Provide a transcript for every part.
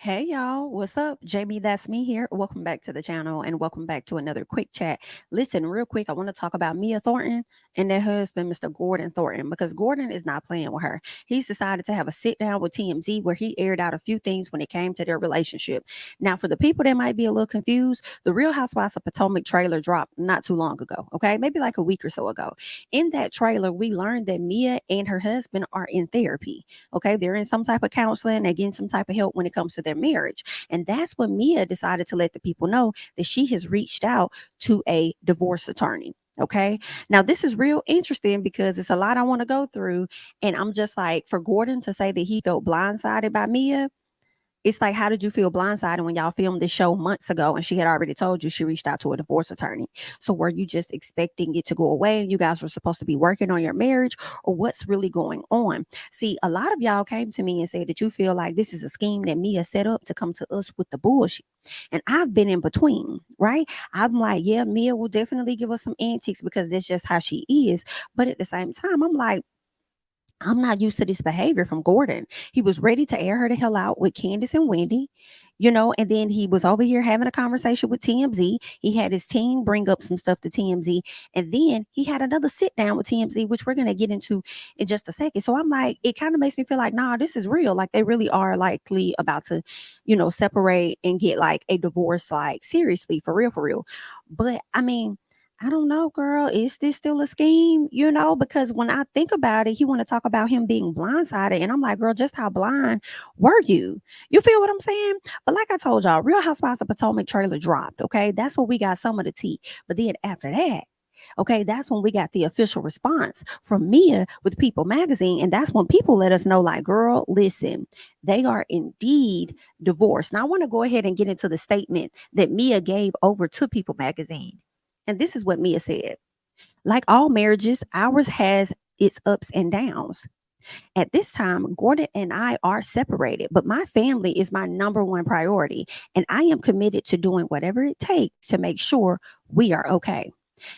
Hey y'all, what's up? Jamie, that's me here. Welcome back to the channel and welcome back to another quick chat. Listen, real quick, I want to talk about Mia Thornton and their husband, Mr. Gordon Thornton, because Gordon is not playing with her. He's decided to have a sit down with TMZ where he aired out a few things when it came to their relationship. Now, for the people that might be a little confused, the Real Housewives of Potomac trailer dropped not too long ago, okay? Maybe like a week or so ago. In that trailer, we learned that Mia and her husband are in therapy. Okay, they're in some type of counseling, they're getting some type of help when it comes to their marriage. And that's when Mia decided to let the people know that she has reached out to a divorce attorney. Okay. Now, this is real interesting because it's a lot I want to go through. And I'm just like, for Gordon to say that he felt blindsided by Mia, it's like, how did you feel blindsided when y'all filmed this show months ago and she had already told you she reached out to a divorce attorney? So were you just expecting it to go away and you guys were supposed to be working on your marriage, or what's really going on? See, a lot of y'all came to me and said that you feel like this is a scheme that Mia set up to come to us with the bullshit. And I've been in between, right? I'm like, yeah, Mia will definitely give us some antics because that's just how she is. But at the same time, I'm like, I'm not used to this behavior from Gordon. He was ready to air her the hell out with Candiace and Wendy, and then he was over here having a conversation with TMZ. He had his team bring up some stuff to TMZ, and then he had another sit down with TMZ, which we're going to get into in just a second. So I'm like, it kind of makes me feel like, nah, this is real. Like they really are likely about to, separate and get like a divorce, like seriously, for real, for real. But I mean, I don't know, girl. Is this still a scheme? Because when I think about it, he want to talk about him being blindsided. And I'm like, girl, just how blind were you? You feel what I'm saying? But like I told y'all, Real Housewives of Potomac trailer dropped. Okay. That's when we got some of the tea. But then after that, okay, that's when we got the official response from Mia with People Magazine. And that's when people let us know, like, girl, listen, they are indeed divorced. Now, I want to go ahead and get into the statement that Mia gave over to People Magazine. And this is what Mia said. Like all marriages, ours has its ups and downs. At this time, Gordon and I are separated, but my family is my number one priority. And I am committed to doing whatever it takes to make sure we are okay.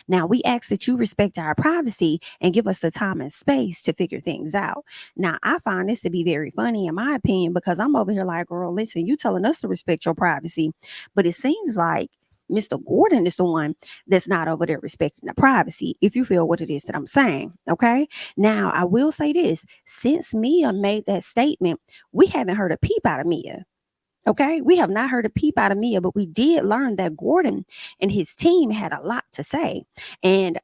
Now, we ask that you respect our privacy and give us the time and space to figure things out. Now, I find this to be very funny, in my opinion, because I'm over here like, girl, listen, you telling us to respect your privacy, but it seems like Mr. Gordon is the one that's not over there respecting the privacy, if you feel what it is that I'm saying. Okay. Now, I will say this, since Mia made that statement, we haven't heard a peep out of Mia. Okay, we have not heard a peep out of Mia, but we did learn that Gordon and his team had a lot to say. And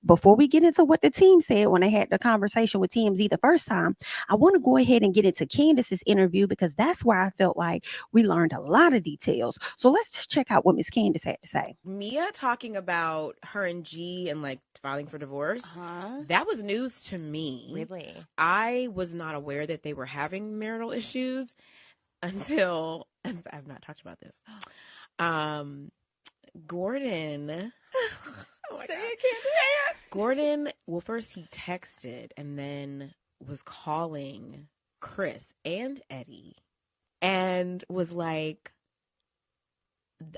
before we get into what the team said when they had the conversation with TMZ the first time, I want to go ahead and get into Candiace's interview because that's where I felt like we learned a lot of details. So let's just check out what Miss Candiace had to say. Mia talking about her and G and like filing for divorce, that was news to me. Really? I was not aware that they were having marital issues until I've not talked about this. Gordon. Oh my God. Can't say it. Gordon, well, first he texted and then was calling Chris and Eddie and was like,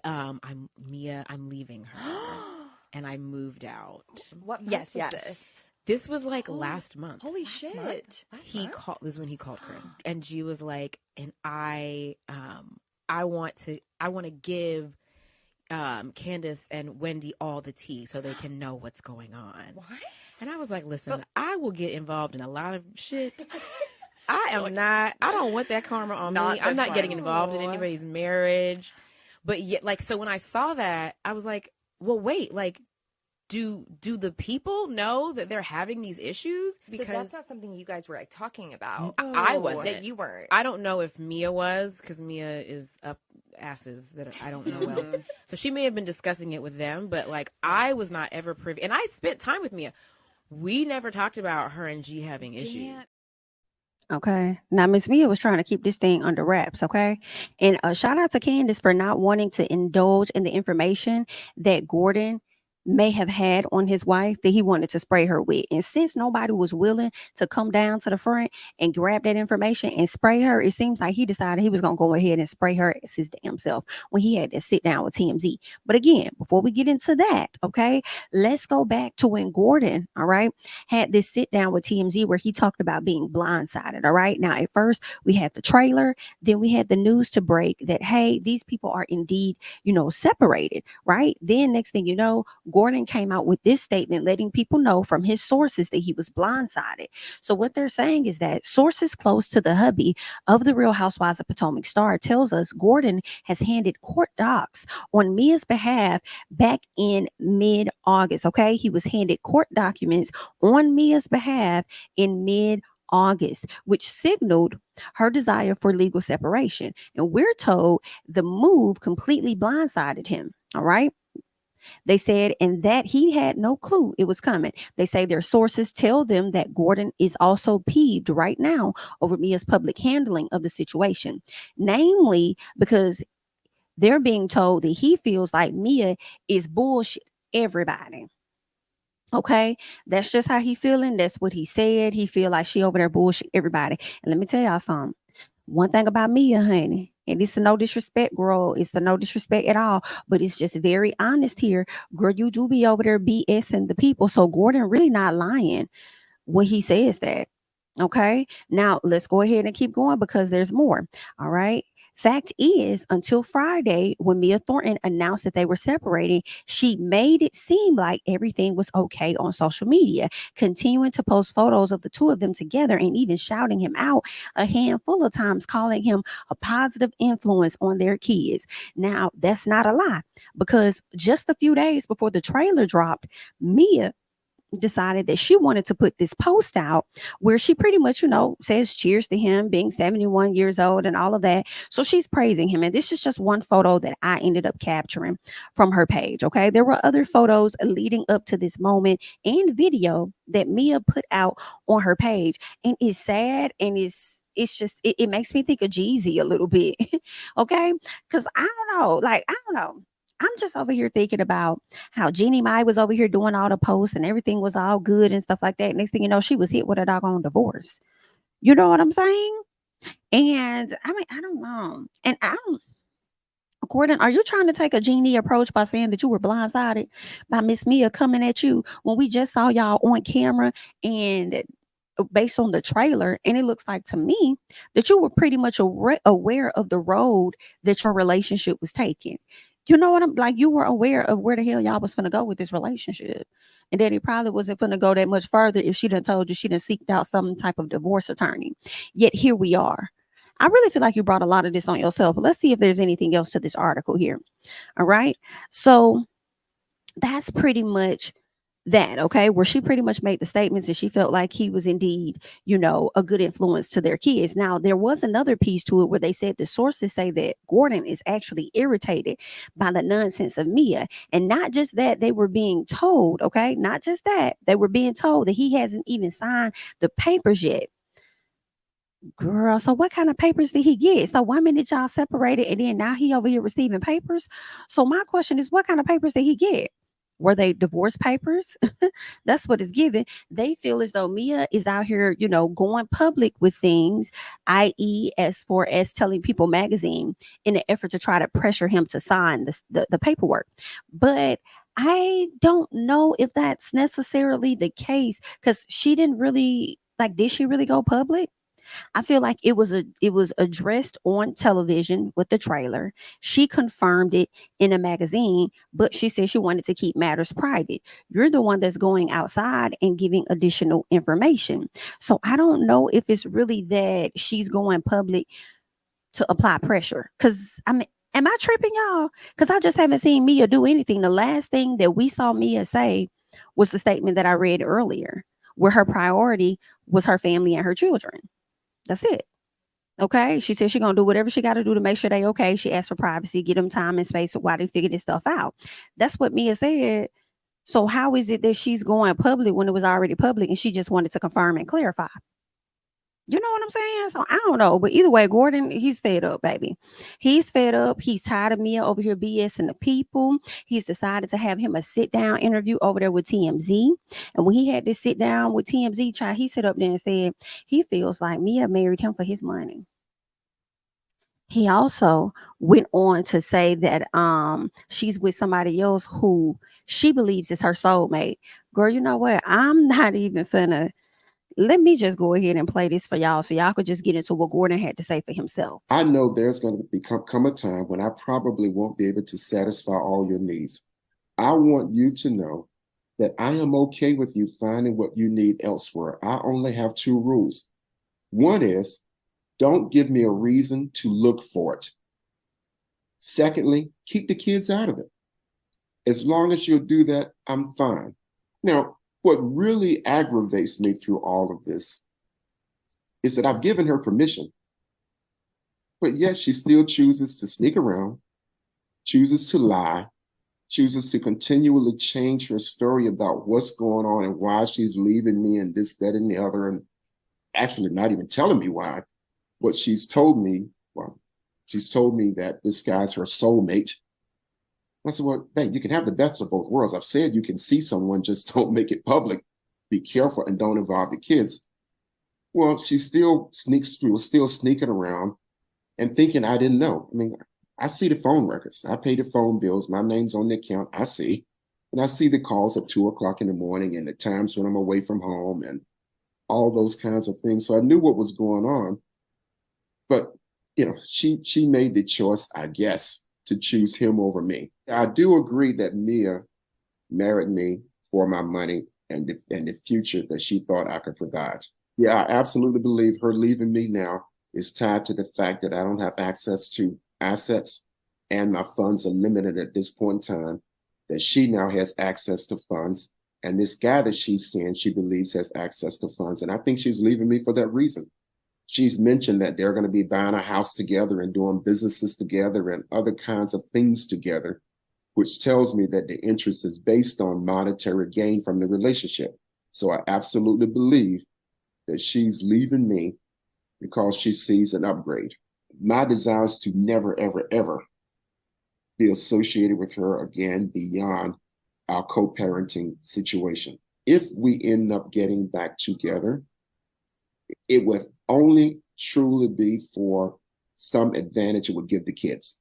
I'm Mia, I'm leaving her. And I moved out. What month was this? This was like last month. Holy shit. He called, this is when he called Chris. And G was like, and I want to give Candiace and Wendy all the tea so they can know what's going on. What? And I was like, listen, I will get involved in a lot of shit. I don't want that karma on me. I'm not getting involved in anybody's marriage. But yet, like, so when I saw that, I was like, well, wait, like, do the people know that they're having these issues? Because so that's not something you guys were like talking about. I wasn't. That you weren't. I don't know if Mia was, because Mia is up asses that I don't know well. So she may have been discussing it with them, but like I was not ever privy. And I spent time with Mia. We never talked about her and G having issues. Okay. Now, Miss Mia was trying to keep this thing under wraps. Okay. And shout out to Candiace for not wanting to indulge in the information that Gordon may have had on his wife that he wanted to spray her with. And since nobody was willing to come down to the front and grab that information and spray her, it seems like he decided he was going to go ahead and spray her as his damn self when he had to sit down with TMZ. But again, before we get into that, okay, let's go back to when Gordon, all right, had this sit down with TMZ where he talked about being blindsided. All right. Now, at first, we had the trailer, then we had the news to break that, hey, these people are indeed, separated, right? Then next thing you know, Gordon came out with this statement letting people know from his sources that he was blindsided. So what they're saying is that sources close to the hubby of the Real Housewives of Potomac Star tells us Gordon has handed court docs on Mia's behalf back in mid-August. Okay, he was handed court documents on Mia's behalf in mid-August, which signaled her desire for legal separation. And we're told the move completely blindsided him. All right. They said, and that he had no clue it was coming. They say their sources tell them that Gordon is also peeved right now over Mia's public handling of the situation, namely because they're being told that he feels like Mia is bullshit everybody. Okay, that's just how he feeling. That's what he said. He feel like she over there bullshit everybody. And let me tell y'all something. One thing about Mia, honey, and it's no disrespect, girl. It's no disrespect at all, but it's just very honest here. Girl, you do be over there BSing the people. So Gordon really not lying when he says that. Okay, now let's go ahead and keep going because there's more. All right. Fact is, until Friday, when Mia Thornton announced that they were separating, she made it seem like everything was okay on social media, continuing to post photos of the two of them together and even shouting him out a handful of times, calling him a positive influence on their kids. Now, that's not a lie because just a few days before the trailer dropped, Mia decided that she wanted to put this post out where she pretty much, says cheers to him being 71 years old and all of that. So she's praising him. And this is just one photo that I ended up capturing from her page. Okay. There were other photos leading up to this moment and video that Mia put out on her page. And it's sad and it's just, it makes me think of Jeezy a little bit. Okay. Because I don't know. I'm just over here thinking about how Jeannie Mai was over here doing all the posts and everything was all good and stuff like that. Next thing you know, she was hit with a doggone divorce. You know what I'm saying? And I mean, I don't know. And I don't, Gordon, are you trying to take a Jeannie approach by saying that you were blindsided by Miss Mia coming at you when we just saw y'all on camera and based on the trailer? And it looks like to me that you were pretty much aware of the road that your relationship was taking. You know what I'm like? You were aware of where the hell y'all was finna go with this relationship, and that it probably wasn't finna go that much further if she done told you she done seeked out some type of divorce attorney. Yet here we are. I really feel like you brought a lot of this on yourself. But let's see if there's anything else to this article here. All right. So that's pretty much that, okay, where she pretty much made the statements that she felt like he was indeed, a good influence to their kids. Now, there was another piece to it where they said the sources say that Gordon is actually irritated by the nonsense of Mia. And not just that, they were being told, okay, not just that, they were being told that he hasn't even signed the papers yet. Girl, so what kind of papers did he get? So 1 minute y'all separated and then now he over here receiving papers. So my question is, what kind of papers did he get? Were they divorce papers? That's what it's given. They feel as though Mia is out here, going public with things, i.e., as far as telling People magazine in an effort to try to pressure him to sign the paperwork. But I don't know if that's necessarily the case because she didn't really, did she really go public? I feel like it was addressed on television with the trailer. She confirmed it in a magazine, but she said she wanted to keep matters private. You're the one that's going outside and giving additional information. So I don't know if it's really that she's going public to apply pressure. Because am I tripping, y'all? Because I just haven't seen Mia do anything. The last thing that we saw Mia say was the statement that I read earlier, where her priority was her family and her children. That's it. Okay. She said she's going to do whatever she got to do to make sure they okay. She asked for privacy, get them time and space while they figure this stuff out. That's what Mia said. So how is it that she's going public when it was already public and she just wanted to confirm and clarify? You know what I'm saying? So I don't know. But either way, Gordon, he's fed up, baby. He's fed up. He's tired of Mia over here BSing the people. He's decided to have him a sit down interview over there with TMZ. And when he had this sit down with TMZ, child, he sat up there and said he feels like Mia married him for his money. He also went on to say that she's with somebody else who she believes is her soulmate. Girl, you know what? I'm not even finna. Let me just go ahead and play this for y'all so y'all could just get into what Gordon had to say for himself. I know there's going to come a time when I probably won't be able to satisfy all your needs. I want you to know that I am okay with you finding what you need elsewhere. I only have two rules. One is, don't give me a reason to look for it. Secondly, keep the kids out of it. As long as you'll do that, I'm fine. Now, what really aggravates me through all of this is that I've given her permission, but yet she still chooses to sneak around, chooses to lie, chooses to continually change her story about what's going on and why she's leaving me and this, that, and the other, and actually not even telling me why. What she's told me, well, she's told me that this guy's her soulmate. I said, well, hey, you can have the best of both worlds. I've said you can see someone, just don't make it public. Be careful and don't involve the kids. Well, she was still sneaking around and thinking I didn't know. I mean, I see the phone records. I pay the phone bills. My name's on the account. I see. And I see the calls at 2:00 in the morning and the times when I'm away from home and all those kinds of things. So I knew what was going on. But, you know, she made the choice, I guess, to choose him over me. I do agree that Mia married me for my money and the future that she thought I could provide. Yeah, I absolutely believe her leaving me now is tied to the fact that I don't have access to assets and my funds are limited at this point in time, that she now has access to funds. And this guy that she's seeing, she believes has access to funds. And I think she's leaving me for that reason. She's mentioned that they're going to be buying a house together and doing businesses together and other kinds of things together, which tells me that the interest is based on monetary gain from the relationship. So I absolutely believe that she's leaving me because she sees an upgrade. My desire is to never, ever, ever be associated with her again beyond our co-parenting situation. If we end up getting back together, it would only truly be for some advantage it would give the kids.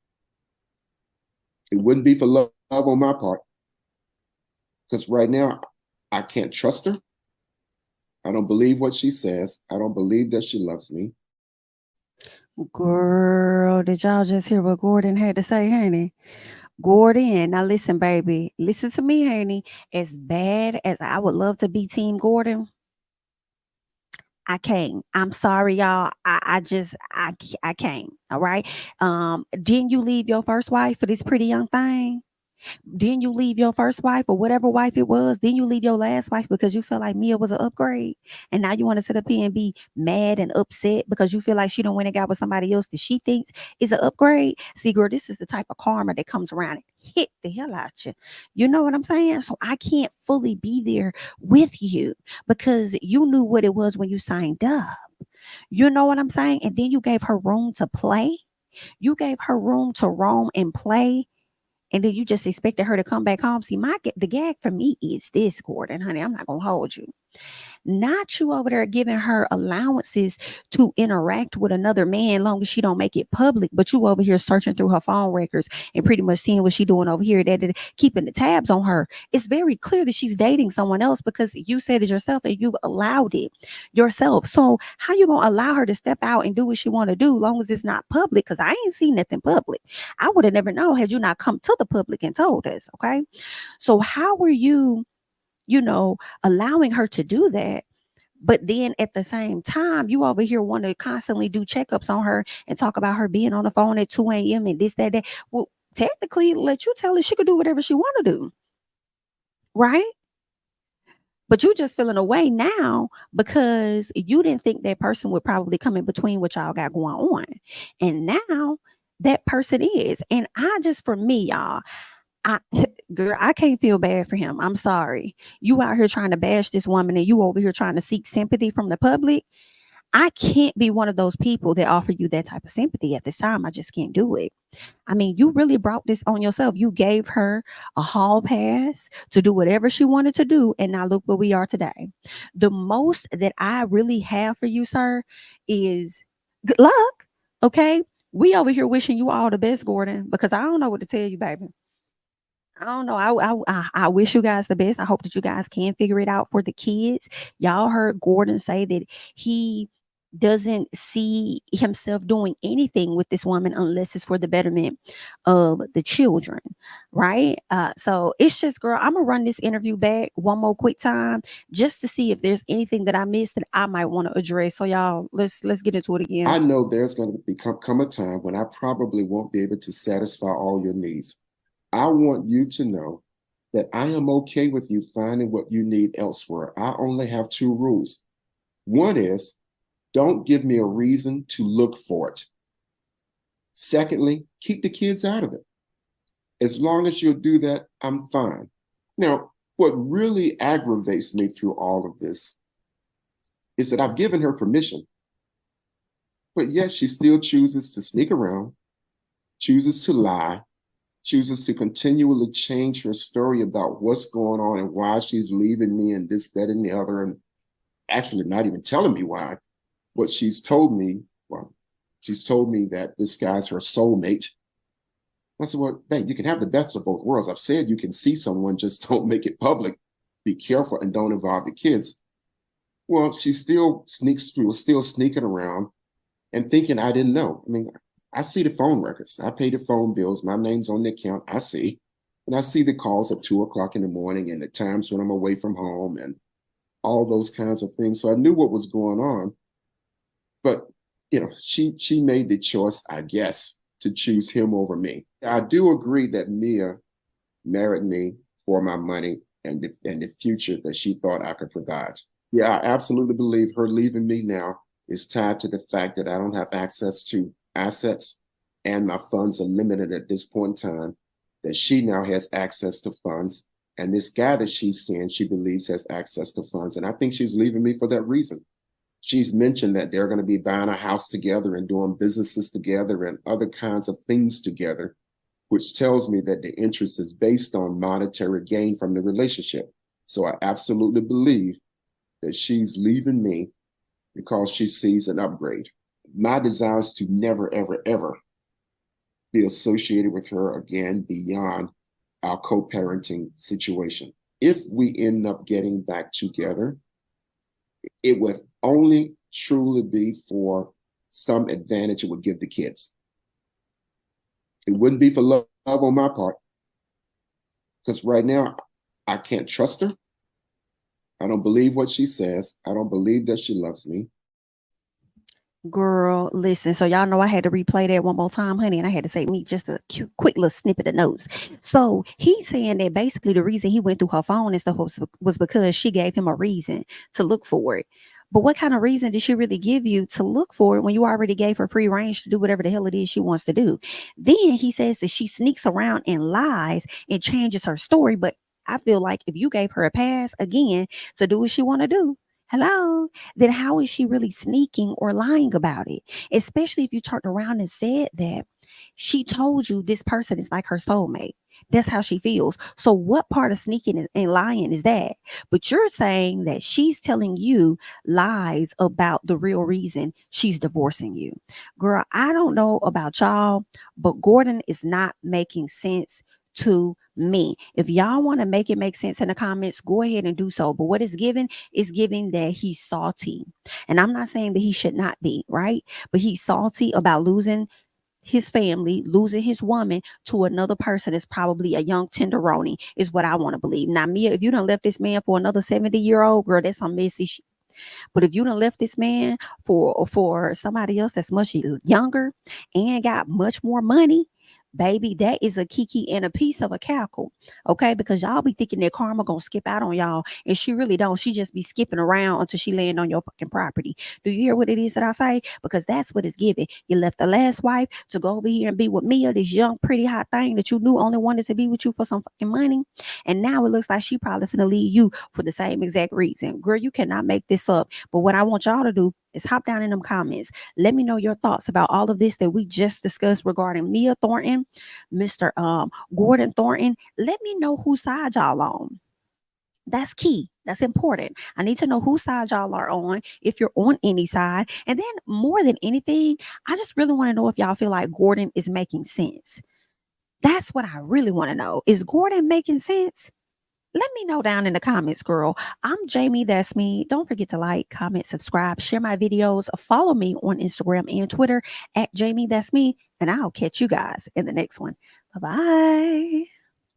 It wouldn't be for love on my part, because right now I can't trust her. I don't believe what she says. I don't believe that she loves me. Girl, did y'all just hear what Gordon had to say, honey? Gordon, now listen, baby. Listen to me, honey. As bad as I would love to be Team Gordon, I can't. I'm sorry, y'all. I can't. All right. Didn't you leave your first wife for this pretty young thing? Didn't you leave your first wife or whatever wife it was? Didn't you leave your last wife because you felt like Mia was an upgrade? And now you want to sit up here and be mad and upset because you feel like she don't went and got with somebody else that she thinks is an upgrade? See, girl, this is the type of karma that comes around and hit the hell out you. You know what I'm saying? So I can't fully be there with you because you knew what it was when you signed up. You know what I'm saying? And then you gave her room to play. You gave her room to roam and play, and then you just expected her to come back home. See, the gag for me is this, Gordon, honey. I'm not gonna hold you. Not you over there giving her allowances to interact with another man long as she don't make it public, but you over here searching through her phone records and pretty much seeing what she doing over here, that keeping the tabs on her. It's very clear that she's dating someone else because you said it yourself and you've allowed it yourself. So how you gonna allow her to step out and do what she want to do long as it's not public? Because I ain't seen nothing public. I would have never known had you not come to the public and told us. Okay. So how were you allowing her to do that? But then at the same time, you over here want to constantly do checkups on her and talk about her being on the phone at 2 a.m. and this, that. Well, technically, let you tell her she could do whatever she want to do. Right? But you just feeling away now because you didn't think that person would probably come in between what y'all got going on. And now that person is. And for me, y'all, girl, I can't feel bad for him. I'm sorry. You out here trying to bash this woman and you over here trying to seek sympathy from the public. I can't be one of those people that offer you that type of sympathy at this time. I just can't do it. I mean, you really brought this on yourself. You gave her a hall pass to do whatever she wanted to do. And now look where we are today. The most that I really have for you, sir, is good luck. Okay. We over here wishing you all the best, Gordon, because I don't know what to tell you, baby. I don't know. I wish you guys the best. I hope that you guys can figure it out for the kids. Y'all heard Gordon say that he doesn't see himself doing anything with this woman unless it's for the betterment of the children, right? So it's just, girl, I'm gonna run this interview back one more quick time just to see if there's anything that I missed that I might want to address. So y'all, let's get into it again. I know there's going to come a time when I probably won't be able to satisfy all your needs. I want you to know that I am okay with you finding what you need elsewhere. I only have two rules. One is, don't give me a reason to look for it. Secondly, keep the kids out of it. As long as you'll do that, I'm fine. Now, what really aggravates me through all of this is that I've given her permission, but yet she still chooses to sneak around, chooses to lie, chooses to continually change her story about what's going on and why she's leaving me and this, that, and the other, and actually not even telling me why. But she's told me, she's told me that this guy's her soulmate. I said, well, babe, you can have the best of both worlds. I've said you can see someone, just don't make it public. Be careful and don't involve the kids. Well, she still was still sneaking around and thinking I didn't know. I mean, I see the phone records. I pay the phone bills. My name's on the account. I see. And I see the calls at 2:00 in the morning and the times when I'm away from home and all those kinds of things. So I knew what was going on. But, she made the choice, I guess, to choose him over me. I do agree that Mia married me for my money and the future that she thought I could provide. Yeah, I absolutely believe her leaving me now is tied to the fact that I don't have access to assets and my funds are limited at this point in time, that she now has access to funds. And this guy that she's seeing, she believes has access to funds. And I think she's leaving me for that reason. She's mentioned that they're going to be buying a house together and doing businesses together and other kinds of things together, which tells me that the interest is based on monetary gain from the relationship. So I absolutely believe that she's leaving me because she sees an upgrade. My desire is to never, ever, ever be associated with her again beyond our co-parenting situation. If we end up getting back together, it would only truly be for some advantage it would give the kids. It wouldn't be for love on my part. Because right now, I can't trust her. I don't believe what she says. I don't believe that she loves me. Girl, listen. So y'all know I had to replay that one more time, honey, and I had to say me just a quick little snippet of notes. So he's saying that basically the reason he went through her phone and stuff was because she gave him a reason to look for it. But what kind of reason did she really give you to look for it when you already gave her free range to do whatever the hell it is she wants to do? Then he says that she sneaks around and lies and changes her story. But I feel like if you gave her a pass again to do what she want to do, hello, then how is she really sneaking or lying about it? Especially if you turned around and said that she told you this person is like her soulmate. That's how she feels. So what part of sneaking and lying is that? But you're saying that she's telling you lies about the real reason she's divorcing you. Girl, I don't know about y'all, but Gordon is not making sense to me. If y'all want to make it make sense in the comments, go ahead and do so. But what is given is giving that he's salty. And I'm not saying that he should not be, right? But he's salty about losing his family, losing his woman to another person is probably a young tenderoni, is what I want to believe. Now, Mia, if you done left this man for another 70-year-old, girl, that's some messy shit. But if you done left this man for somebody else that's much younger and got much more money, baby, that is a kiki and a piece of a cackle, okay? Because y'all be thinking that karma gonna skip out on y'all, and she really don't. She just be skipping around until she land on your fucking property. Do you hear what it is that I say? Because that's what it's giving. You left the last wife to go over here and be with Mia, this young, pretty hot thing that you knew only wanted to be with you for some fucking money, and now it looks like she probably finna leave you for the same exact reason. Girl, you cannot make this up. But what I want y'all to do is hop down in them comments. Let me know your thoughts about all of this that we just discussed regarding Mia Thornton, Mr. Gordon Thornton. Let me know whose side y'all on. That's key. That's important. I need to know whose side y'all are on, if you're on any side. And then more than anything, I just really want to know if y'all feel like Gordon is making sense. That's what I really want to know. Is Gordon making sense? Let me know down in the comments, girl. I'm Jamie, that's me. Don't forget to like, comment, subscribe, share my videos, follow me on Instagram and Twitter at Jamie, that's me. And I'll catch you guys in the next one. Bye-bye.